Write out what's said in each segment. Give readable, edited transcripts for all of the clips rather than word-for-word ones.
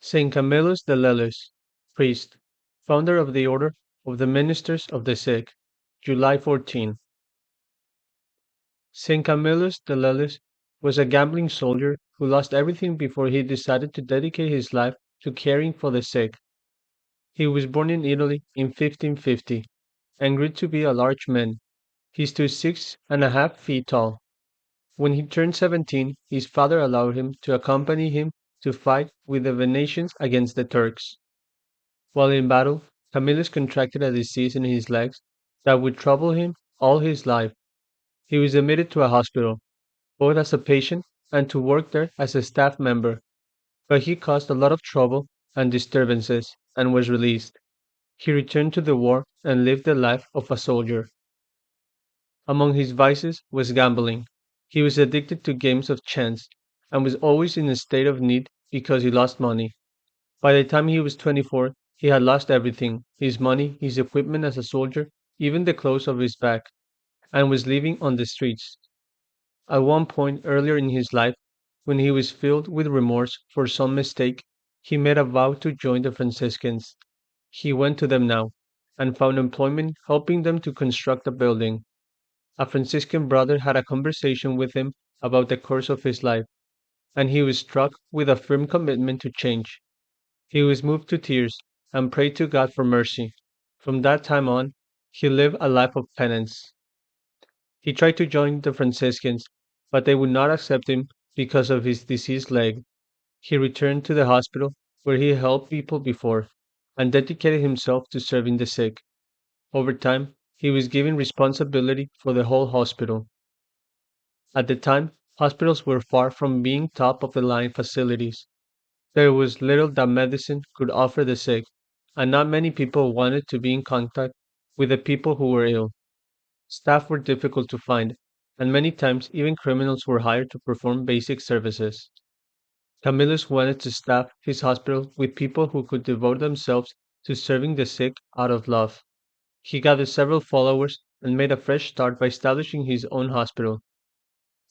Saint Camillus De Lellis, priest, founder of the Order of the Ministers of the Sick, July 14. Saint Camillus De Lellis was a gambling soldier who lost everything before he decided to dedicate his life to caring for the sick. He was born in Italy in 1550 and grew to be a large man. He stood 6.5 feet tall. When he turned 17, his father allowed him to accompany him to fight with the Venetians against the Turks. While in battle, Camillus contracted a disease in his legs that would trouble him all his life. He was admitted to a hospital, both as a patient and to work there as a staff member, but he caused a lot of trouble and disturbances and was released. He returned to the war and lived the life of a soldier. Among his vices was gambling. He was addicted to games of chance and was always in a state of need because he lost money. By the time he was 24, he had lost everything: his money, his equipment as a soldier, even the clothes of his back, and was living on the streets. At one point earlier in his life, when he was filled with remorse for some mistake, he made a vow to join the Franciscans. He went to them now, and found employment helping them to construct a building. A Franciscan brother had a conversation with him about the course of his life, and he was struck with a firm commitment to change. He was moved to tears and prayed to God for mercy. From that time on, he lived a life of penance. He tried to join the Franciscans, but they would not accept him because of his diseased leg. He returned to the hospital where he helped people before and dedicated himself to serving the sick. Over time, he was given responsibility for the whole hospital. At the time, hospitals were far from being top of the line facilities. There was little that medicine could offer the sick, and not many people wanted to be in contact with the people who were ill. Staff were difficult to find, and many times even criminals were hired to perform basic services. Camillus wanted to staff his hospital with people who could devote themselves to serving the sick out of love. He gathered several followers and made a fresh start by establishing his own hospital.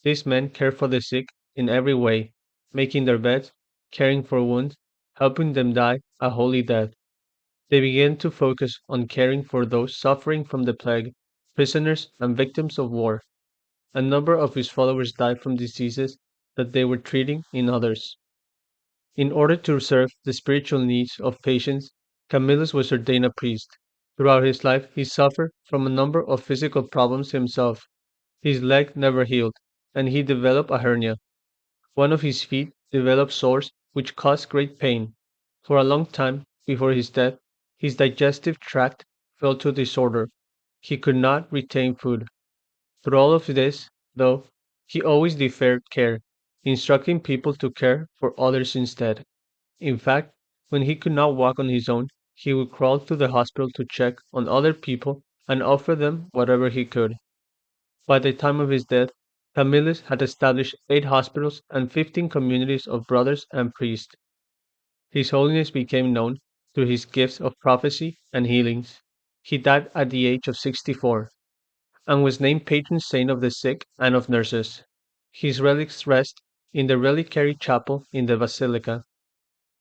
These men cared for the sick in every way, making their beds, caring for wounds, helping them die a holy death. They began to focus on caring for those suffering from the plague, prisoners, and victims of war. A number of his followers died from diseases that they were treating in others. In order to serve the spiritual needs of patients, Camillus was ordained a priest. Throughout his life, he suffered from a number of physical problems himself. His leg never healed, and he developed a hernia. One of his feet developed sores which caused great pain. For a long time before his death, his digestive tract fell to disorder. He could not retain food. Through all of this, though, he always deferred care, instructing people to care for others instead. In fact, when he could not walk on his own, he would crawl to the hospital to check on other people and offer them whatever he could. By the time of his death, Camillus had established 8 hospitals and 15 communities of brothers and priests. His holiness became known through his gifts of prophecy and healings. He died at the age of 64 and was named patron saint of the sick and of nurses. His relics rest in the reliquary chapel in the basilica.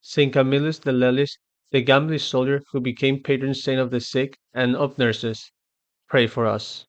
Saint Camillus de Lellis, the gambling soldier who became patron saint of the sick and of nurses, pray for us.